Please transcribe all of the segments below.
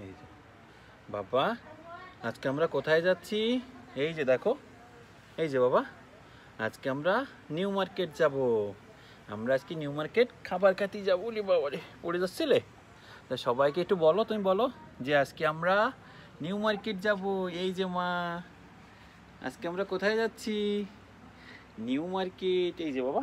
এই যে বাবা, আজকে আমরা কোথায় যাচ্ছি? এই যে দেখো, এই যে বাবা, আজকে আমরা নিউ মার্কেট যাব। আমরা আজকে নিউ মার্কেট খাবার খেতে যাবো। বাবারে পড়ে যাচ্ছিলে। তা সবাইকে একটু বলো, তুমি বলো যে আজকে আমরা নিউ মার্কেট যাব। এই যে মা, আজকে আমরা কোথায় যাচ্ছি? New market. এই যে বাবা।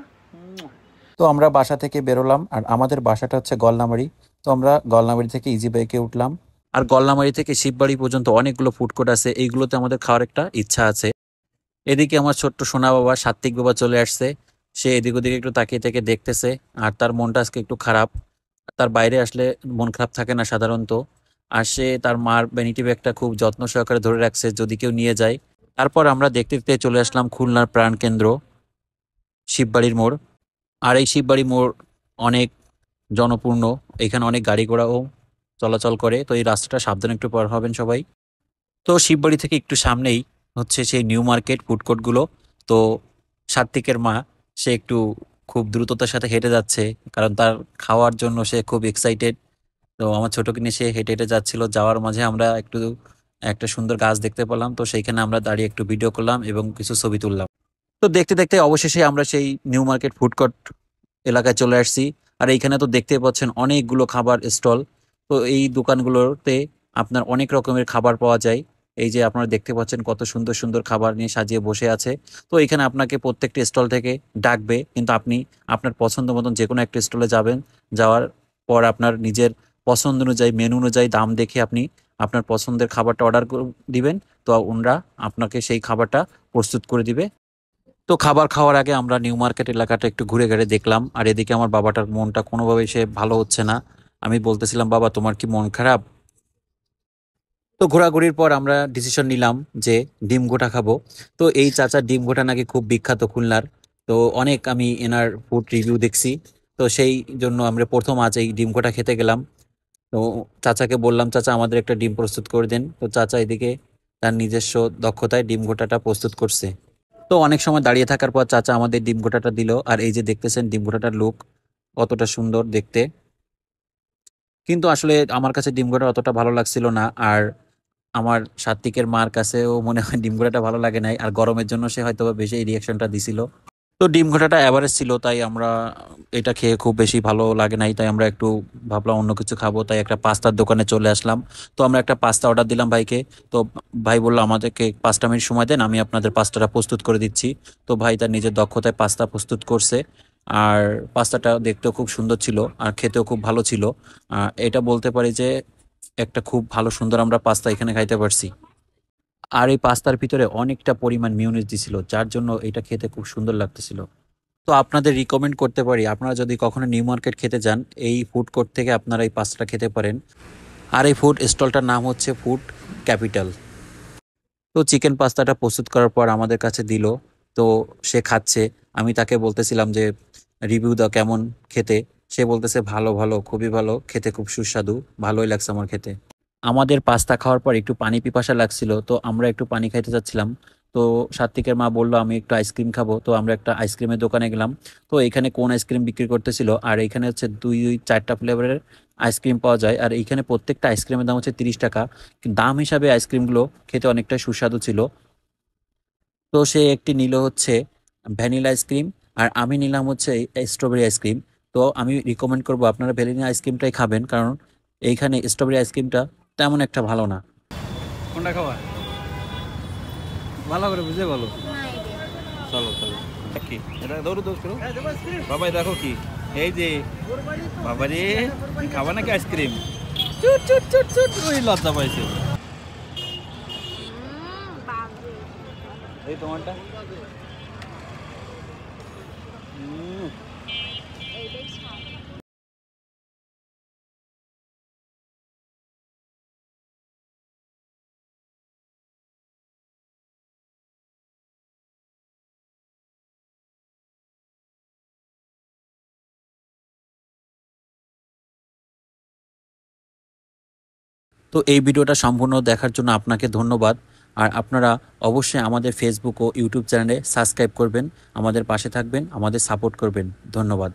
তো আমরা বাসা থেকে বেরোলাম, আর আমাদের বাসাটা হচ্ছে গলনামারি। তো আমরা গলনামারি থেকে ইজি বাইকে উঠলাম, আর গলনামারি থেকে শিববাড়ি পর্যন্ত অনেকগুলো ফুড কোর্ট আছে, এইগুলোতে আমাদের খাওয়ার একটা ইচ্ছা আছে। এদিকে আমার ছোট্ট সোনা বাবা, সাত্বিক বাবা চলে আসছে। সে এদিক ওদিকে একটু তাকিয়ে থেকে দেখতেছে, আর তার মনটা আজকে একটু খারাপ। তার বাইরে আসলে মন খারাপ থাকে না সাধারণত। আর সে তার মার ভ্যানিটি ব্যাগটা খুব যত্ন সহকারে ধরে রাখছে যদি কেউ নিয়ে যায়। তারপর আমরা দেখতে দেখতে চলে আসলাম খুলনার প্রাণকেন্দ্র শিববাড়ির মোড়। আর এই শিববাড়ি মোড় অনেক জনপূর্ণ, এখানে অনেক গাড়ি ঘোড়াও চলাচল করে। তো এই রাস্তাটা সাবধানে একটু পার হবেন সবাই। তো শিববাড়ি থেকে একটু সামনেই হচ্ছে সেই নিউ মার্কেট ফুড কোর্টগুলো। তো সাত্বিকের মা, সে একটু খুব দ্রুততার সাথে হেঁটে যাচ্ছে, কারণ তার খাওয়ার জন্য সে খুব এক্সাইটেড। তো আমার ছোটকে নিয়ে সে হেঁটে হেঁটে যাচ্ছিল, যাওয়ার মাঝে আমরা একটু একটা সুন্দর গাছ দেখতে পেলাম। তো সেইখানে আমরা দাঁড়িয়ে একটু ভিডিও করলাম এবং কিছু ছবি তুললাম। তো দেখতে দেখতে অবশেষে আমরা সেই নিউ মার্কেট ফুড কোর্ট এলাকায় চলে আসছি। আর এইখানে তো দেখতে পাচ্ছেন অনেকগুলো খাবার স্টল। তো এই দোকানগুলোতে আপনার অনেক রকমের খাবার পাওয়া যায়। এই যে আপনারা দেখতে পাচ্ছেন কত সুন্দর সুন্দর খাবার নিয়ে সাজিয়ে বসে আছে। তো এখানে আপনাকে প্রত্যেকটি স্টল থেকে ডাকবে, কিন্তু আপনি আপনার পছন্দ মতন যে কোনো একটা স্টলে যাবেন। যাওয়ার পর আপনার নিজের পছন্দ অনুযায়ী, মেনু অনুযায়ী দাম দেখে আপনি আপনার পছন্দের খাবারটা অর্ডার দিবেন। তো ওনারা আপনাকে সেই খাবারটা প্রস্তুত করে দিবে। তো খাবার খাওয়ার আগে আমরা নিউ মার্কেট এলাকাটা একটু ঘুরে ঘুরে দেখলাম। আর এদিকে আমার বাবাটার মনটা কোনোভাবেই সে ভালো হচ্ছে না। আমি বলতেছিলাম, বাবা তোমার কি মন খারাপ? তো ঘোরাঘুরির পর আমরা ডিসিশন নিলাম যে ডিম গোটা খাবো। তো এই চাচার ডিম গোটা নাকি খুব বিখ্যাত খুলনার। তো অনেক আমি এনার ফুড রিভিউ দেখছি। তো সেই জন্য আমরা প্রথম আজ এই ডিম গোটা খেতে গেলাম। তো চাচাকে বললাম, চাচা আমাদের একটা ডিম প্রস্তুত করে দেন। তো চাচা এদিকে তার নিজস্ব দক্ষতায় ডিম গোটাটা প্রস্তুত করছে। তো অনেক সময় দাঁড়িয়ে থাকার পর চাচা আমাদের ডিম গোটাটা দিল। আর এই যে দেখতেছেন ডিম গোটাটার লুক কতটা সুন্দর দেখতে। কিন্তু আসলে আমার কাছে ডিম গোটা অতটা ভালো লাগছিল না। আর আমার সাত্বিকের মার কাছেও মনে হয় ডিম গোটাটা ভালো লাগে নাই, আর গরমের জন্য সে হয়তো বা বেশি এই রিয়াকশনটা দিছিল। তো ডিম ঘোটাটা এভারেজ ছিল, তাই আমরা এটা খেয়ে খুব বেশি ভালো লাগে নাই, তাই আমরা একটু ভাবলাম অন্য কিছু খাবো, তাই একটা পাস্তার দোকানে চলে আসলাম। তো আমরা একটা পাস্তা অর্ডার দিলাম ভাইকে। তো ভাই বললো আমাদেরকে 5টা মিনিট সময় দেন, আমি আপনাদের পাস্তাটা প্রস্তুত করে দিচ্ছি। তো ভাই তার নিজের দক্ষতায় পাস্তা প্রস্তুত করছে। আর পাস্তাটা দেখতেও খুব সুন্দর ছিল, আর খেতেও খুব ভালো ছিল। এটা বলতে পারি যে একটা খুব ভালো সুন্দর আমরা পাস্তা এখানে খাইতে পারছি। আর এই পাস্তার ভিতরে অনেকটা পরিমাণ মিউনিস দিছিল, যার জন্য এটা খেতে খুব সুন্দর লাগতেছিল। তো আপনাদের রিকমেন্ড করতে পারি, আপনারা যদি কখনো নিউ মার্কেট খেতে যান, এই ফুড কোর্ট থেকে আপনারা এই পাস্তাটা খেতে পারেন। আর এই ফুড স্টলটার নাম হচ্ছে ফুড ক্যাপিটাল। তো চিকেন পাস্তাটা প্রস্তুত করার পর আমাদের কাছে দিল। তো সে খাচ্ছে। আমি তাকে বলতেছিলাম যে রিভিউ দাও কেমন খেতে। সে বলতেছে ভালো ভালো, খুবই ভালো খেতে, খুব সুস্বাদু, ভালোই লাগছে আমার খেতে। আমাদের পাস্তা খাওয়ার পর একটু পানি পিপাসা লাগছিল, তো আমরা একটু পানি খাইতে যাচ্ছিলাম। তো সাত্বিকের মা বললো আমি একটু আইসক্রিম খাবো। তো আমরা একটা আইসক্রিমের দোকানে গেলাম। তো এখানে কোন আইসক্রিম বিক্রি করতেছিল, আর এখানে হচ্ছে 4টা ফ্লেভারের আইসক্রিম পাওয়া যায়। আর এখানে প্রত্যেকটা আইসক্রিমের দাম হচ্ছে 30 টাকা। দাম হিসাবে আইসক্রিমগুলো খেতে অনেকটা সুস্বাদু ছিল। তো সে একটি নিল হচ্ছে ভ্যানিলা আইসক্রিম, আর আমি নিলাম হচ্ছে স্ট্রবেরি আইসক্রিম। তো আমি রিকমেন্ড করবো আপনারা ভ্যানিলা আইসক্রিমটাই খাবেন, কারণ এইখানে স্ট্রবেরি আইসক্রিমটা তেমন একটা ভালো না। কোনটা খাওয়া ভালো করে বুঝে বলো। চলো চলো, কি এটা দৌড়ো দৌড় করো। বাবাই দেখো কি, এই যে বাবারে খাবা নাকি আইসক্রিম? চুট চুট চুট চুট, ওই লজ্জা পাইছে। এই তোমারটা। তো এই ভিডিওটা সম্পূর্ণ দেখার জন্য আপনাকে ধন্যবাদ। আর আপনারা অবশ্যই আমাদের ফেসবুক ও ইউটিউব চ্যানেলে সাবস্ক্রাইব করবেন, আমাদের পাশে থাকবেন, আমাদের সাপোর্ট করবেন। ধন্যবাদ।